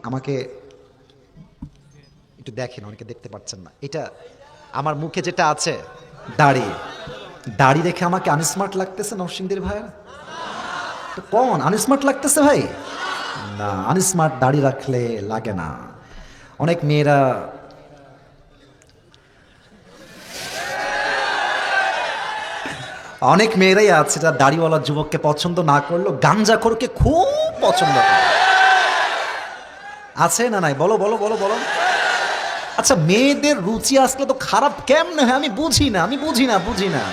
আমাকে একটু দেখেন, অনেকে দেখতে পাচ্ছেন না, এটা আমার মুখে যেটা আছে দাড়ি, দাড়ি দেখে আমাকে আনস্মার্ট লাগতেছে নরসিংদীর ভাইয়া? তো কোন আনস্মার্ট লাগতেছে ভাই? না, আনস্মার্ট দাড়ি রাখলে লাগে না। অনেক মেয়েরা অনেক মেয়েরাই আছে যারা দাড়িওয়ালা যুবককে পছন্দ না করলেও গাঞ্জাখোরকে খুব পছন্দ করে। আছে না নাই? বলো বলো বলো বলো। আচ্ছা, মেয়েদের রুচি আসলে তো খারাপ কেমনে হয় আমি বুঝি না, আমি বুঝি না, বুঝি না।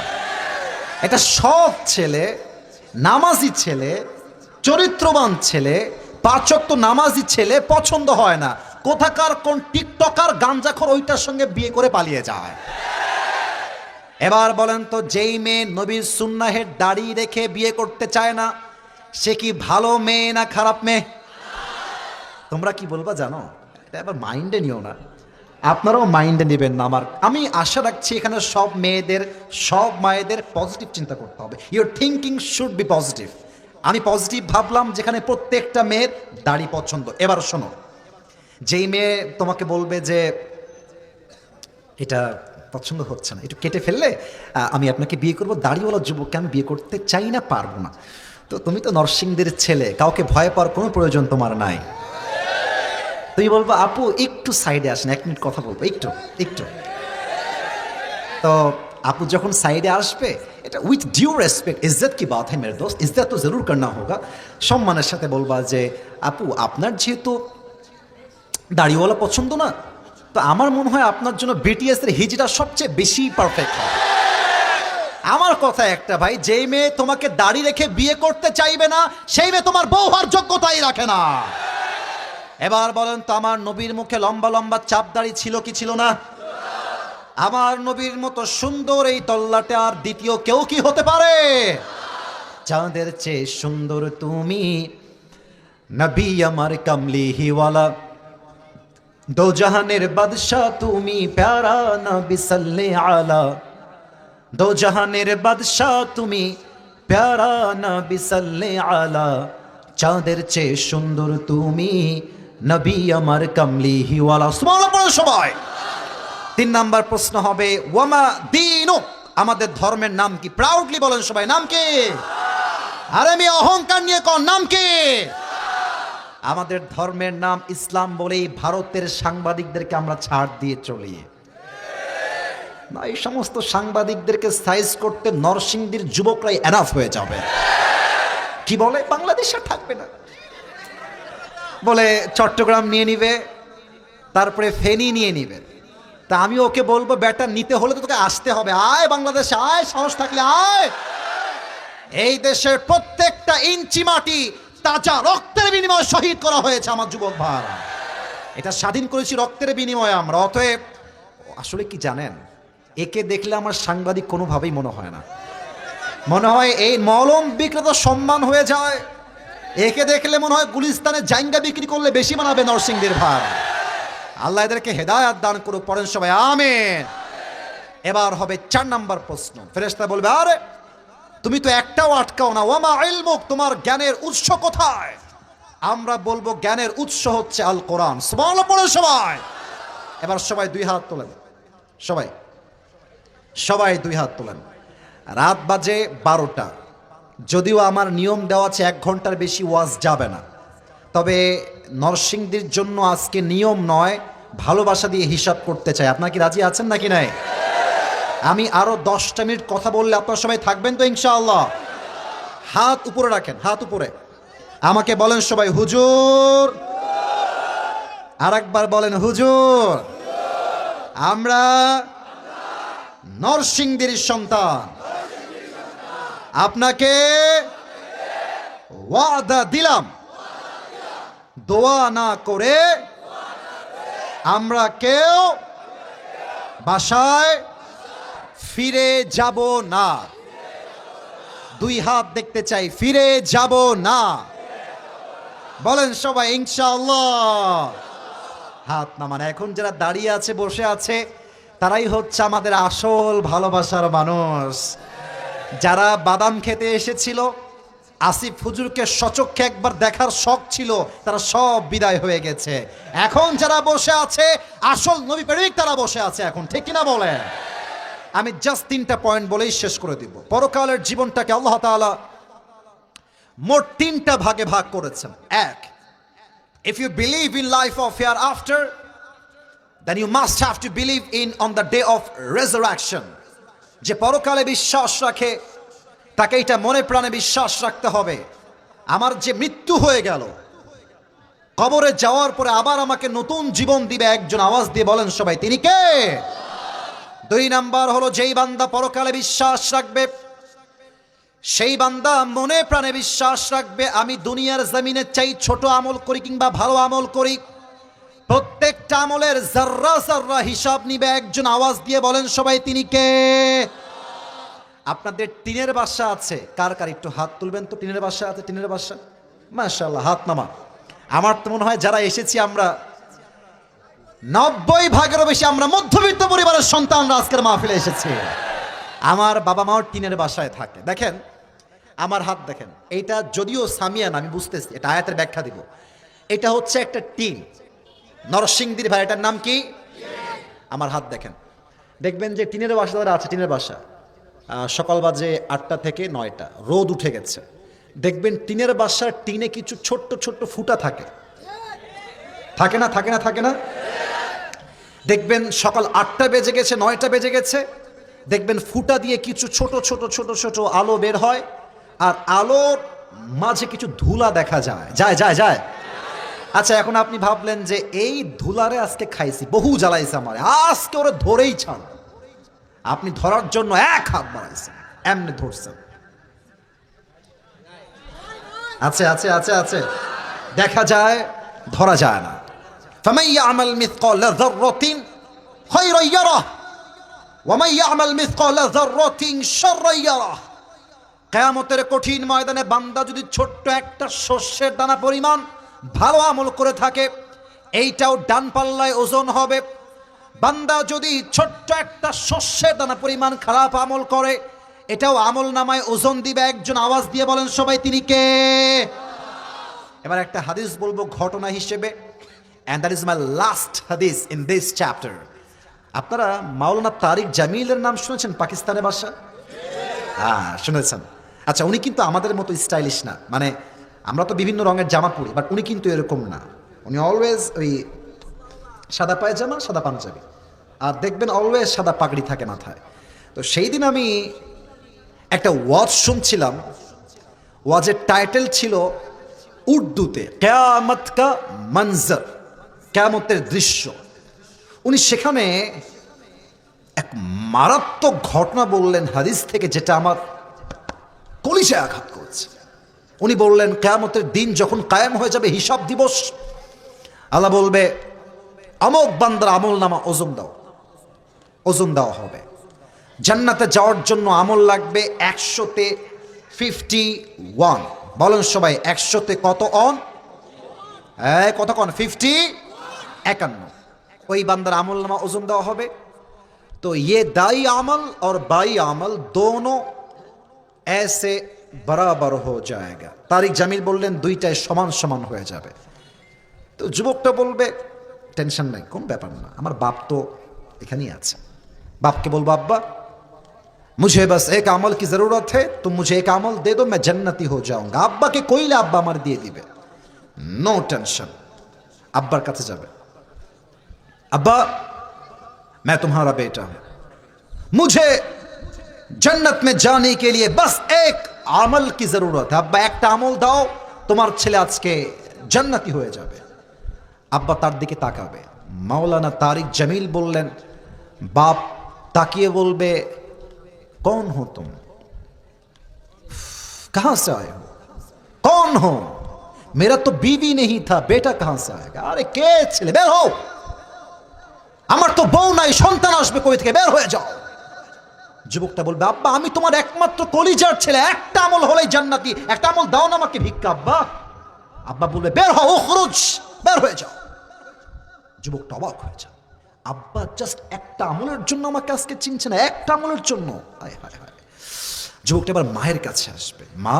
একটা সৎ ছেলে, নামাজি ছেলে, চরিত্রবান ছেলে, পাঁচ ওয়াক্ত নামাজি ছেলে পছন্দ হয় না, কোথাকার কোন টিকটকার গাঞ্জাখোর ওইটার সঙ্গে বিয়ে করে পালিয়ে যায়। এবার বলেন তো, যেই মেয়ে নবীর সুন্নাহের দাড়ি রেখে বিয়ে করতে চায় না, সে কি ভালো মেয়ে না খারাপ মেয়ে? তোমরা কি বলবা জানো? এটা এবার মাইন্ডে নিও না, আপনারাও মাইন্ডে নেবেন না। আমি আশা রাখছি এখানে সব মেয়েদের, সব মায়েদের পজিটিভ চিন্তা করতে হবে। Your thinking should be positive. আমি পজিটিভ ভাবলাম যেখানে প্রত্যেকটা মেয়ের দাড়ি পছন্দ। এবার শোনো, যেই মেয়ে তোমাকে বলবে যে এটা পছন্দ হচ্ছে না, একটু কেটে ফেললে আমি আপনাকে বিয়ে করব, দাড়িওয়ালা যুবককে আমি বিয়ে করতে চাই না, পারবো না, তো তুমি তো নরসিংদীর ছেলে, কাউকে ভয় পাওয়ার কোনো প্রয়োজন তোমার নাই। তুমি বলবো আপু একটু সাইডে আসেন, 1 মিনিট কথা বলবো, একটু একটু। তো আপু যখন সাইডে আসবে, এটা উইথ ডিউ রেসপেক্ট, ইজ্জত কি বাত হ্যায় মেরে দোস্ত, ইজ্জত তো জরুর করনা হোগা, সম্মানের সাথে বলবা যে আপু আপনার যেহেতু দাড়িওয়ালা পছন্দ না, তো আমার মনে হয় আপনার জন্য বিটিএস এর হিজড়া সবচেয়ে বেশি পারফেক্ট হয়। আমার কথা একটা ভাই, যেই মেয়ে তোমাকে দাড়ি রেখে বিয়ে করতে চাইবে না, সেই মেয়ে তোমার বউ হওয়ার যোগ্যতাই রাখে না। এবার বলেন তো, আমার নবীর মুখে লম্বা লম্বা চাপ দাড়ি ছিল কি ছিল না? আমার নবীর মতো সুন্দর এই তল্লাটে আর দ্বিতীয় কেউ কি হতে পারে? চাঁদের চেয়ে সুন্দর তুমি, নবী আমার কামলি হিওয়ালা, দো জাহানের বাদশাহ তুমি, প্যারা নবী সাল্লে আলা, দো জাহানের বাদশাহ তুমি, প্যারা নবী সাল্লে আলা, চাঁদের চেয়ে সুন্দর তুমি, নবী আমার কামলি হিওয়ালা। সুবহানাল্লাহ পড়ো সবাই। 3 নাম্বার প্রশ্ন হবে, ওয়ামা দীনুক, আমাদের ধর্মের নাম কি? প্রাউডলি বলেন সবাই, নাম কি? আরে আমি অহংকার নিয়ে কোন নাম কি? আমাদের ধর্মের নাম ইসলাম বলেই ভারতের সাংবাদিকদেরকে আমরা ছাড় দিয়ে চলি না। এই সমস্ত সাংবাদিকদেরকে সাইজ করতে নরসিংদীর যুবকরাই এনাফ হয়ে যাবে। কি বলে বাংলাদেশে থাকবে না, বলে চট্টগ্রাম নিয়ে নিবে, তারপরে ফেনী নিয়ে নিবে। তা আমি ওকে বলবো, বেটা নিতে হলে তো তোকে আসতে হবে, আয় বাংলাদেশে আয়, সাহস থাকলে আয়। এই দেশের প্রত্যেকটা ইঞ্চি মাটি তাজা রক্তের বিনিময়ে শহীদ করা হয়েছে আমার যুবক ভাইরা। এটা স্বাধীন করেছি রক্তের বিনিময়ে আমরা। অতএব আসলে কি জানেন, একে দেখলে আমার সাংবাদিক কোনোভাবেই মনে হয় না, মনে হয় এই মলম বিক্রেতা সম্মান হয়ে যায়। একে দেখলে মনে হয় গুলিস্তানে জাইঙ্গা বিক্রি করলে বেশি মানাবে নরসিংদীর ভাই। আল্লাহ এদেরকে হেদায়াত দান করুক, পড়েন সবাই আমিন। এবার হবে 4 নাম্বার প্রশ্ন। ফেরেশতা বলবে, আরে তুমি তো একটাও আটকাও না, ওয়ামা ইলমুক, তোমার জ্ঞানের উৎস কোথায়? আমরা বলবো জ্ঞানের উৎস হচ্ছে আল কোরআন। সুবহানাল্লাহ পড়েন সবাই। এবার সবাই 2 হাত তোলেন, সবাই সবাই 2 হাত তোলেন। রাত বাজে 12টা, যদিও আমার নিয়ম দেওয়া আছে 1 ঘন্টার বেশি ওয়াজ যাবে না, তবে নরসিংদীর জন্য আজকে নিয়ম নয়, ভালোবাসা দিয়ে হিসাব করতে চাই। আপনারা কি রাজি আছেন নাকি নাই? আমি আরো 10টা মিনিট কথা বললে আপনারা সবাই থাকবেন তো ইনশাআল্লাহ? হাত উপরে রাখেন, হাত উপরে। আমাকে বলেন সবাই হুজুর। আরেকবার বলেন হুজুর। আমরা নরসিংদীর সন্তান, আপনাকে ওয়াদা দিলাম, দোয়া না করে আমরা কেউ বাসায় ফিরে যাব না। 2 হাত দেখতে চাই, ফিরে যাব না। বলেন সবাই ইনশাআল্লাহ। হাত নামান। এখন যারা দাঁড়িয়ে আছে, বসে আছে, তারাই হচ্ছে আমাদের আসল ভালোবাসার মানুষ। যারা বাদাম খেতে এসেছিল, আসিফ হুজুরকে সচক্ষে একবার দেখার শখ ছিল, তারা সব বিদায় হয়ে গেছে। এখন যারা বসে আছে আসল নবী প্রেমিক তারা বসে আছে এখন, ঠিক কিনা বলে? আমি জাস্ট 3টা পয়েন্ট বলেই শেষ করে দিব। পরকালের জীবনটাকে আল্লাহ তাআলা মোট 3টা ভাগে ভাগ করেছেন। এক, if you believe in life of hereafter, then you must have to believe in on the day of resurrection. যে পরকালে বিশ্বাস রাখে তাকে এটা মনে প্রাণে বিশ্বাস রাখতে হবে, আমার যে মৃত্যু হয়ে গেল, কবরে যাওয়ার পরে আবার আমাকে নতুন জীবন দিবে একজন। আওয়াজ দিয়ে বলেন সবাই, তিনি কে? 2 নাম্বার হলো, যেই বান্দা পরকালে বিশ্বাস রাখবে সেই বান্দা মনে প্রাণে বিশ্বাস রাখবে আমি দুনিয়ার জমিনে চাই ছোট আমল করি কিংবা ভালো আমল করি, প্রত্যেকটা আমলের জাররা জাররা হিসাব নিবে একজন। আওয়াজ দিয়ে বলেন সবাই, তিনি কে? আপনাদের টিনের বাসা আছে? কার কার একটু হাত তুলবেন তো। টিনের বাসা আছে? টিনের বাসা, মাশাআল্লাহ, হাত নামা। আমার তো মনে হয় যারা এসেছি আমরা 90 ভাগেরও বেশি আমরা মধ্যবিত্ত পরিবারের সন্তানরা আজকের মাহফিলে এসেছি। আমার বাবা মাও টিনের বাসায় থাকে। দেখেন আমার হাত দেখেন, এইটা যদিও সামিয়ান, আমি বুঝতেছি এটা আয়াতের ব্যাখ্যা দিব। এটা হচ্ছে একটা টিন, নরসিংদীর ভাই, এটার নাম কি? আমার হাত দেখেন, দেখবেন যে টিনের বাসা যারা আছে, টিনের বাসা সকাল বাজে 8টা থেকে 9টা, রোদ উঠে গেছে, দেখবেন টিনের বাসার টিনে কিছু ছোট্ট ছোট্ট ফুটা থাকে, থাকে না? থাকে না? থাকে না? দেখবেন সকাল 8টা বেজে গেছে, 9টা বেজে গেছে, দেখবেন ফুটা দিয়ে কিছু ছোট ছোট ছোট ছোট আলো বের হয়, আর আলোর মাঝে কিছু ধুলা দেখা যায়। যায় যায় যায় আচ্ছা, এখন আপনি ভাবলেন যে এই ধুলারে আজকে খাইছি, বহু জ্বালাইছে আমার, আজকে ওরা ধরেই ছাড়। আপনি ধরার জন্য 1 হাত বাড়াইছেন, এমনি ধরছেন। আছে আছে আছে আছে, দেখা যায়, ধরা যায় না। ফামান ইয়ামাল মিসকালা যাররাতিন খায়রান ইয়ারাহ ওয়া মান ইয়ামাল মিসকালা যাররাতিন শাররান ইয়ারাহ। কিয়ামতের কঠিন ময়দানে বান্দা যদি ছোট্ট একটা শস্যের দানা পরিমাণ ভালো আমল করে থাকে, এইটাও ডান পাল্লায় ওজন হবে। বান্দা যদি ছোট্ট একটা শস্যের দানা পরিমাণ খারাপ আমল করে, এটাও আমল নামায় ওজন দিবে একজন। আওয়াজ দিয়ে বলেন সবাই, তিনি কে? এবার একটা হাদিস বলবো ঘটনা হিসেবে, and that is my last hadith in this chapter. আপনারা মাওলানা তারিক জামিলের নাম শুনেছেন? পাকিস্তানের বাসা, হ্যাঁ শুনেছেন। আচ্ছা, উনি কিন্তু আমাদের মতো স্টাইলিশ না, মানে আমরা তো বিভিন্ন রঙের জামা পরি, বাট উনি কিন্তু এরকম না। উনি অলওয়েজ ওই সাদা পায়জামা, সাদা পাঞ্জাবি, আর দেখবেন অলওয়েজ সাদা পাগড়ি থাকে মাথায়। তো সেই দিন আমি একটা ওয়াজ শুনছিলাম, ওয়াজের টাইটেল ছিল উর্দুতে কিয়ামত কা মঞ্জর, কিয়ামতের দৃশ্য। উনি সেখানে এক মারাত্মক ঘটনা বললেন হাদিস থেকে, যেটা আমার কলিজায় আঘাত করেছে। উনি বললেন কিয়ামতের দিন যখন কায়েম হয়ে যাবে হিসাব দিবস, আল্লাহ বলবে অমুক বান্দার আমল নামা ওজন দাও, ওজন দেওয়া হবে। জান্নাতে যাওয়ার জন্য আমল লাগবে 100তে 51। বলেন সবাই, 100তে কত অন? কত কন? 51। ওই বান্দার আমল নামা ওজন দেওয়া হবে। তো ये दाई আমল और बाई আমল दोनों ऐसे बराबर हो जाएगा। তারিক জামিল বললেন দুইটাই সমান সমান হয়ে যাবে। তো যুবকটা বলবে টেনশন নাই, কোন ব্যাপার না, আমার বাপ তো এখানেই আছে। বাপকে বলবো আব্বা मुझे बस एक अमल की जरूरत है, तुम मुझे एक अमल दे दो, मैं जन्नती हो जाऊंगा। আব্বা কে কইলে আব্বা আমার দিয়ে দিবে, নো টেনশন। আব্বার কাছে যাবে, अब्बा मैं तुम्हारा बेटा हूं, मुझे जन्नत में जाने के लिए बस एक আমল की जरूरत है। আব্বা একটা আমল দাও, তোমার ছেলে আজকে জান্নাতি হয়ে যাবে। আব্বা তার দিকে তাকাবে। মাওলানা তারিক জামিল বললেন, বাপ তাকিয়ে বলবে कौन हो तुम, कहां से आए हो, कौन हो, मेरा तो बीवी नहीं था, बेटा कहां से आएगा। अरे কে ছেলে, বের হও, আমার তো বউ নাই, সন্তান আসবে কই থেকে, বের হয়ে যাও। যুবকটা বলবে আব্বা আমি তোমার একমাত্র কলিজার ছেলে, একটা আমল হলেই জান্নাতি, একটা আমল দাও না আমাকে ভিক্ষা। আব্বা, আব্বা বলবে বের হও, উখরুজ, বের হয়ে যাও। যুবকটা অবাক হয়ে যায়, আব্বা জাস্ট একটা আমলের জন্য আমাকে আজকে চিনছে না, একটা আমলের জন্য। হায় হায় হায়। যুবকটা এবার মায়ের কাছে আসবে, মা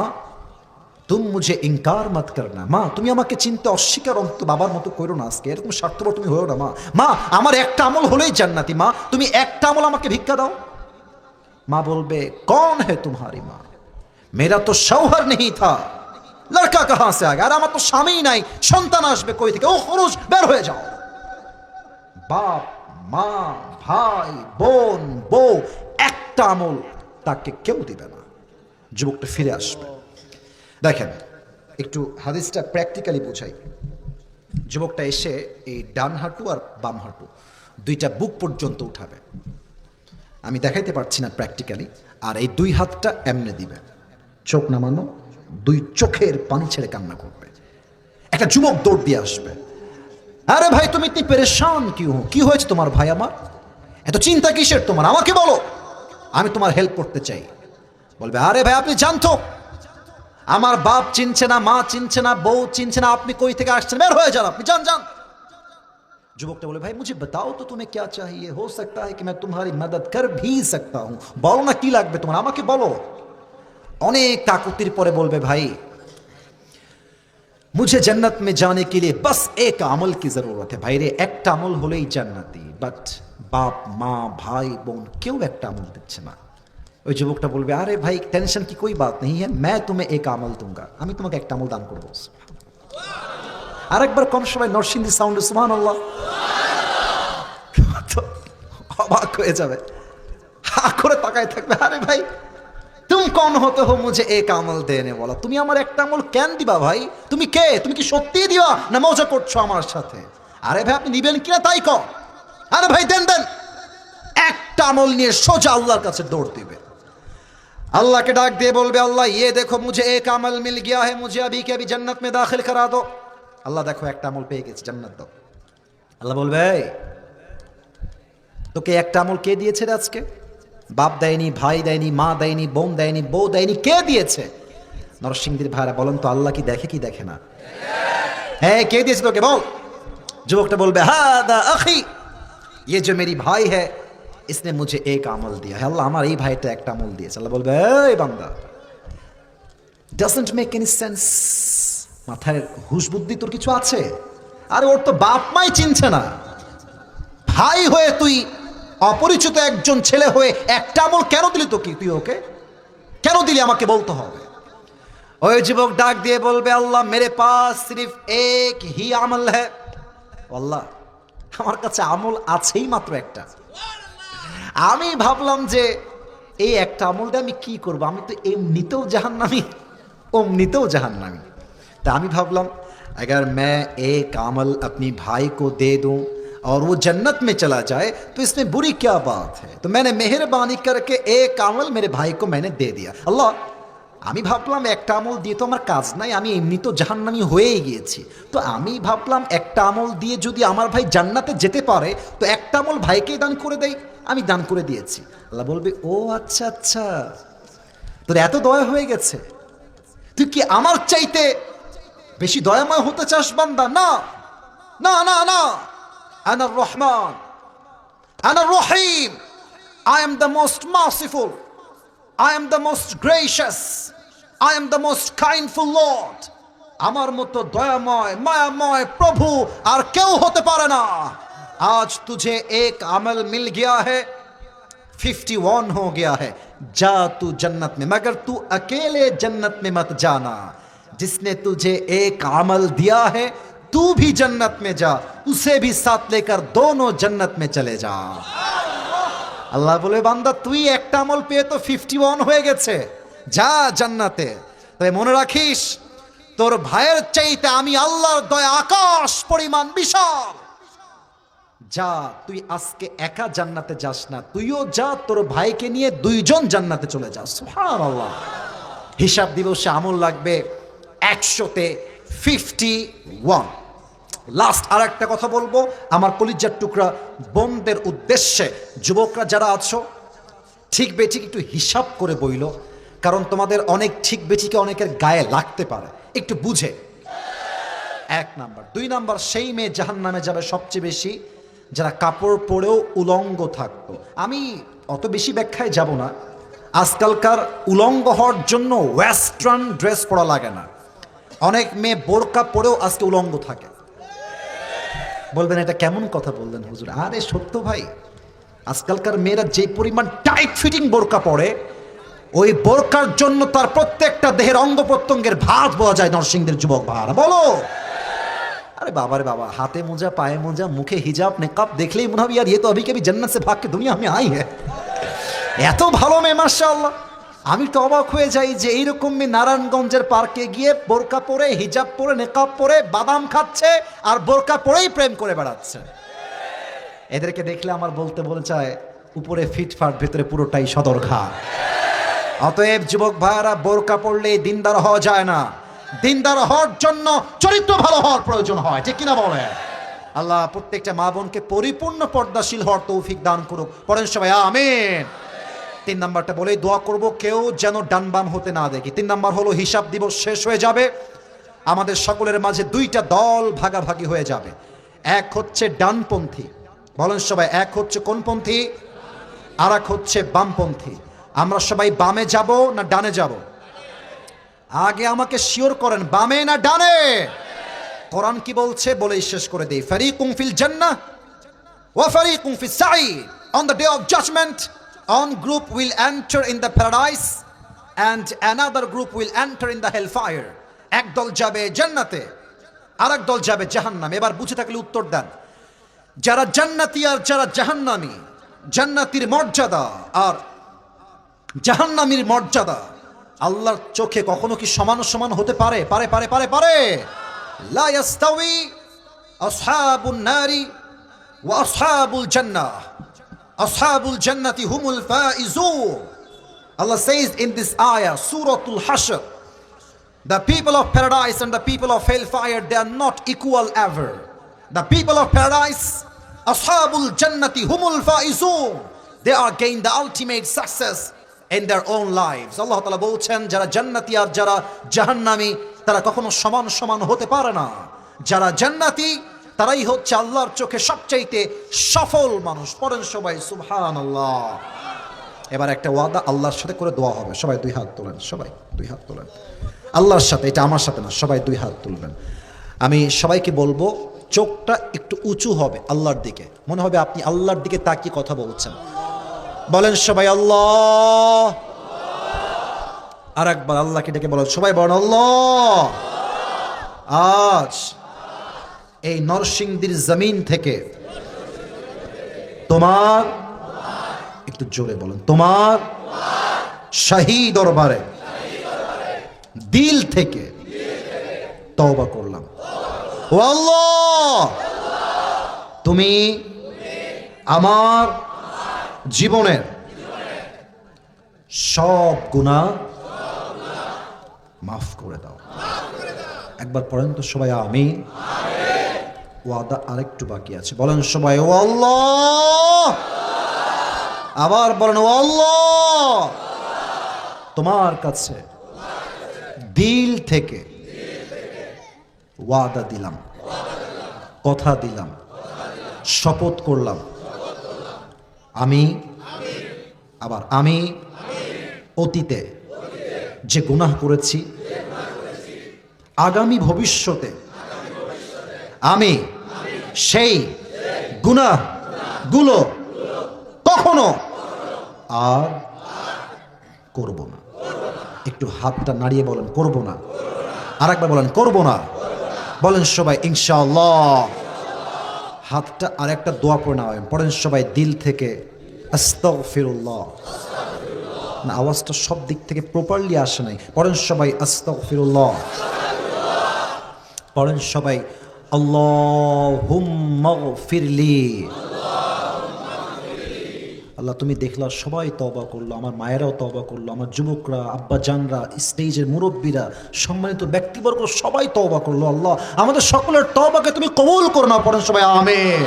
তুম মুঝে ইনকার মত করনা। মা তুমি আমাকে চিনতে অস্বীকার অন্ত বাবার মতো করো না, আজকে এরকম স্বার্থপর তুমি হয়েও না। মা মা আমার একটা আমল হলেই জান্নাতি, মা তুমি একটা আমল আমাকে ভিক্ষা দাও। মা বলবে কौन है तुम्हारी माँ, मेरा तो शौहर नहीं था, लड़का कहां से आ गया, আর আমার তো স্বামী নাই, সন্তান আসবে কই থেকে, ও খরচ বের হয়ে যাও। বাপ মা ভাই বোন বউ একটা আমল তাকে কেউ দিবে না। যুবকটা ফিরে আসবে। দেখেন একটু হাদিসটা প্র্যাকটিক্যালি বোঝাই। যুবকটা এসে এই ডান হাঁটু আর বাম হাঁটু দুইটা বুক পর্যন্ত উঠাবে, আমি দেখাইতে পারছি না প্র্যাকটিক্যালি, আর এই দুই হাতটা এমনে দিবে, চোখ নামানো, দুই চোখের পানি ছেড়ে কান্না করবে। একটা যুবক দৌড় দিয়ে আসবে, আরে ভাই তুমি ইতনি পেরেশান কি হয়েছে তোমার ভাই, আমার এত চিন্তা কিসের তোমার, আমাকে বলো, আমি তোমার হেল্প করতে চাই। বলবে আরে ভাই আপনি জানতো আমার বাপ চিনছে না, মা চিনছে না, বউ চিনছে না, আপনি কই থেকে আসছেন, বের হয়ে যান, আপনি যান যান। যুবকটা বলে ভাই মুঝে बताओ तो तुम्हें क्या चाहिए, हो सकता है कि मैं तुम्हारी मदद कर भी सकता हूं, বলো না কি লাগবে তোমার, আমাকে বলো। অনেক কাকুতির পরে বলবে ভাই मुझे जन्नत में जाने के लिए बस एक अमल की जरूरत है। भाई रे একটা আমল হলেই জান্নাতি, বাট বাপ মা ভাই বোন কেউ একটা আমল দিচ্ছে না। ওই যুবকটা বলবে আরে ভাই টেনশন की कोई बात नहीं है, मैं तुम्हें एक अमल दूंगा, আমি তোমাকে একটা আমল দান করব। আরেকবার কম সময় নরসিংদী সাউন্ড সুবহানাল্লাহ, অবাক হয়ে যাবে, হা করে তাকায় থাকবে, আরে ভাই तुम कौन होते हो मुझे एक আমল দেনে বলা, তুমি আমার একটা আমল কেন দিবা ভাই, তুমি কে, তুমি কি সত্যি দিবা না মজা করছো আমার সাথে? আরে ভাই আপনি নিবেন কিনা তাই কও। আরে ভাই দেন দেন, একটা আমল নিয়ে সোজা আল্লাহর কাছে দৌড় দিবে। আল্লাহকে ডাক দিয়ে বলবে আল্লাহ ये देखो मुझे एक अमल मिल गया है, मुझे अभी के अभी जन्नत में दाखिल करा दो। আল্লাহ দেখো একটা আমল পেয়ে গেছি, জান্নাত দাও। আল্লাহ বলবে তোকে একটা আমল কে দিয়েছে রে আজকে? বাপ দেয়নি, ভাই দেয়নি, মা দেয়নি, বোন দেয়নি, বউ দেয়নি, কে দিয়েছে? নরসিংদীর ভাইরা বলেন তো আল্লাহ কি দেখে কি দেখে না? হ্যাঁ কে দিয়েছে তোকে বল। যুবকটা বলবে হাদা আখি, ये जो मेरी भाई है इसने मुझे एक আমল दिया है, আল্লাহ আমার এই ভাইটা একটা আমল দিয়েছে। আল্লাহ বলবে এই বান্দা doesn't make any sense, মাথায় হুশ বুদ্ধি তোর কিছু আছে? আরে ওর তো বাপ মাই চিনছে না, ভাই হয়ে তুই অপরিচিত একজন ছেলে হয়ে একটা আমল কেন দিলি, তো কি তুই ওকে কেন দিলি আমাকে বলতে হবে। ওই যুবক ডাক দিয়ে বলবে আল্লাহ মেরে পাস সির্ফ এক হি আমল হ্যায়, আল্লাহ আমার কাছে আমল আছেই মাত্র একটা। আমি ভাবলাম যে এই একটা আমল দিয়ে আমি কি করব, আমি তো এমনিতেও জাহান্নামী অমনিতেও জাহান্নামী। তা আমি ভাবলাম अगर मैं एक अमल अपनी भाई को दे दूं और वो जन्नत में चला जाए तो इसमें बुरी क्या बात है। तो मैंने मेहरबानी करके एक अमल मेरे भाई को मैंने दे दिया। अल्लाह আমি ভাবলাম একটা আমল দিয়ে তো আমার কাজ নাই, আমি এমনি তো জাহান্নামী হয়েই গিয়েছি, তো আমি ভাবলাম একটা আমল দিয়ে যদি আমার ভাই জান্নাতে যেতে পারে তো একটা আমল ভাইকেই দান করে দেই, আমি দান করে দিয়েছি। আল্লাহ বলবে ও আচ্ছা আচ্ছা তোর এত দয়া হয়ে গেছে, তুই কি আমার চাইতে বেশি দয়াময় হতে চাস বান্দা? না না না না, আনা রহমান আনা রহিম, I am the most merciful, I am the most gracious, I am the most kindful Lord. আমার মতো দয়াময় মায়াময় প্রভু আর কেউ হতে পারে না। आज तुझे एक अमल मिल गया है, 51 हो गया है, जा तू जन्नत में, मगर तू अकेले जन्नत में मत जाना, जिसने तुझे एक अमल दिया है तू भी जन्नत में जा, उसे भी साथ लेकर दोनों जन्नत में चले जा। আল্লাহ বলে বান্দা তুই একটা আমল পেয়ে তো 51 হয়ে গেছে, যা জান্নাতে। তবে মনে রাখিস তোর ভাইয়ের চাইতে আমি আল্লাহর দয়া আকাশ পরিমাণ বিশাল। যা তুই আজকে একা জান্নাতে যাস না, তুইও যা, তোর ভাইকে নিয়ে দুইজন জান্নাতে চলে যা। সুবহানাল্লাহ। হিসাব দিবসে আমল লাগবে 100-তে 51। লাস্ট আর একটা কথা বলবো আমার কলিজার টুকরা বোনদের উদ্দেশ্যে, যুবকরা যারা আছো ঠিক বেঠিক একটু হিসাব করে বইল, কারণ তোমাদের অনেক ঠিক বেঠিকে অনেকের গায়ে লাগতে পারে, একটু বুঝে। 1 নাম্বার। 2 নাম্বার, সেই মেয়ে জাহান্নামে যাবে সবচেয়ে বেশি যারা কাপড় পরেও উলঙ্গ থাকতো। আমি অত বেশি ব্যাখ্যায় যাব না, আজকালকার উলঙ্গ হওয়ার জন্য ওয়েস্টার্ন ড্রেস পরা লাগে না, অনেক মেয়ে বোরকা পরেও আজকে উলঙ্গ থাকে। বলবেন এটা কেমন কথা বললেন হুজুর? আরে সত্য ভাই, আজকালকার মেয়েরা যে পরিমাণ টাইট ফিটিং বোরকা পরে, ওই বোরকার জন্য তার প্রত্যেকটা দেহের অঙ্গ প্রত্যঙ্গের ভাঁজ বোঝা যায়। নরসিংদের যুবক ভাড়া বলো, अरे बाबा रे बाबा, हाथे मोजा पाए मोजा मुखे हिजाब नेकाब देखले ही मने হবে यार ये तो अभी कभी जन्नत से भाग के दुनिया में आई है। এত ভালো মেয়ে মাশাআল্লাহ। আমি তো অবাক হয়ে যাই যে এইরকম মেয়ে নারায়ণগঞ্জের পার্কে গিয়ে বোরকা পরে হিজাব পরে নেকাব পরে বাদাম খাচ্ছে আর বোরকা পরেই প্রেম করে বেড়াচ্ছে। এদেরকে দেখলে আমার বলতে মনে চায় উপরে ফিটফাট ভেতরে পুরোটাই সদরঘাট। অতএব যুবক ভাইরা, বোরকা পড়লে দিনদার হওয়া যায় না। দিনদার হওয়ার জন্য চরিত্র ভালো হওয়ার প্রয়োজন হয়, ঠিক কিনা বলে? আল্লাহ প্রত্যেকটা মা বোনকে পরিপূর্ণ পর্দাশীল হওয়ার তৌফিক দান করুক। পড়েন সবাই আমিন। 3 নাম্বারটা বলেই দোয়া করব, কেউ যেন ডান বাম হতে না দেখি। 3 নাম্বার হলো হিসাব দিবস শেষ হয়ে যাবে, আমাদের সকলের মাঝে 2টা দল ভাগাভাগি হয়ে যাবে। এক হচ্ছে ডানপন্থী, বলেন সবাই, এক হচ্ছে কোন পন্থী? আর এক হচ্ছে বামপন্থী। আমরা সবাই বামে যাব না ডানে যাব? আগে আমাকে শিওর করেন, বামে না ডানে? কোরআন কি বলছে বলেই শেষ করে দেই। ফারিকুম ফিল জান্নাহ ওয়া ফারিকুম ফিস সাঈর। On the day of judgment, one group will enter in the paradise and another group will enter in the hellfire. এক দল যাবে জান্নাতে, আরেক দল যাবে জাহান্নামে। এবার বুঝে থাকলে উত্তর দেন, যারা জান্নাতি আর যারা জাহান্নামী, জান্নাতীর মর্যাদা আর জাহান্নামীর মর্যাদা আল্লাহর চোখে কখনো কি সমান সমান হতে পারে? পারে পারে পারে পারে লা ইয়াস্তাউই আসহাবুন নারি ওয়া আসহাবুল জান্নাহ, আসহাবুল জান্নাতি হুমুল Faizun. Allah says in this ayah, Suratul Hashr, the people of paradise and the people of hellfire, they are not equal ever. The people of paradise, ashabul jannati humul faizun, they are gain the ultimate success in their own lives. Allah Ta'ala বলছেন যারা জান্নাতি আর যারা জাহান্নামী তারা কখনো সমান সমান হতে পারে না। যারা জান্নাতি তারাই হচ্ছে আল্লাহর চোখে সবচাইতে সফল মানুষ। পড়েন সবাই সুবহানাল্লাহ। এবার একটা ওয়াদা আল্লাহর সাথে করে দোয়া হবে। সবাই 2 হাত তোলেন, সবাই 2 হাত তোলেন আল্লাহর সাথে। এটা আমার সাথে না, সবাই 2 হাত তুলবেন। আমি সবাইকে বলবো চোখটা একটু উঁচু হবে আল্লাহর দিকে, মনে হবে আপনি আল্লাহর দিকে তাকিয়ে কথা বলছেন। বলেন সবাই আল্লাহ। আর একবার আল্লাহকে ডেকে বলেন সবাই, বলেন আল্লাহ। আজ এই নরসিংদীর জমিন থেকে তোমার, একটু জোরে বলেন, তোমার শাহী দরবারে দিল থেকে তওবা করলাম। ও আল্লাহ, তুমি আমার জীবনের সব গুনাহ মাফ করে দাও। একবার পড়েন তো সবাই আমিন। ওয়াদা আরেকটু বাকি আছে, বলেন সবাই ও আল্লাহ। আবার বলেন ও আল্লাহ, তোমার কাছে দিল থেকে ওয়াদা দিলাম, কথা দিলাম, শপথ করলাম, আমি অতীতে যে গুনাহ করেছি আগামী ভবিষ্যতে আমি সেই গুনাহগুলো কখনো আর করব না। একটু হাতটা নাড়িয়ে বলেন করব না। আর একবার বলেন করব না। বলেন সবাই ইনশাআল্লাহ। হাতটা আর একটা দোয়া পড়ে না, পড়েন সবাই দিল থেকে আস্তাগফিরুল্লাহ। না, আওয়াজটা সব দিক থেকে প্রপারলি আসে নাই। পড়েন সবাই আস্তাগফিরুল্লাহ। পড়েন সবাই আল্লাহুম্মা গফিরলি। আল্লাহ তুমি দেখলা সবাই তওবা করলো, আমার মায়েরাও তওবা করলো, আমার যুবকরা, আব্বা জানরা, স্টেজের মুরব্বীরা, সম্মানিত ব্যক্তিবর্গ সবাই তওবা করলো। আল্লাহ আমাদের সকলের তওবাকে তুমি কবুল করো না। পড়েন সবাই আমিন।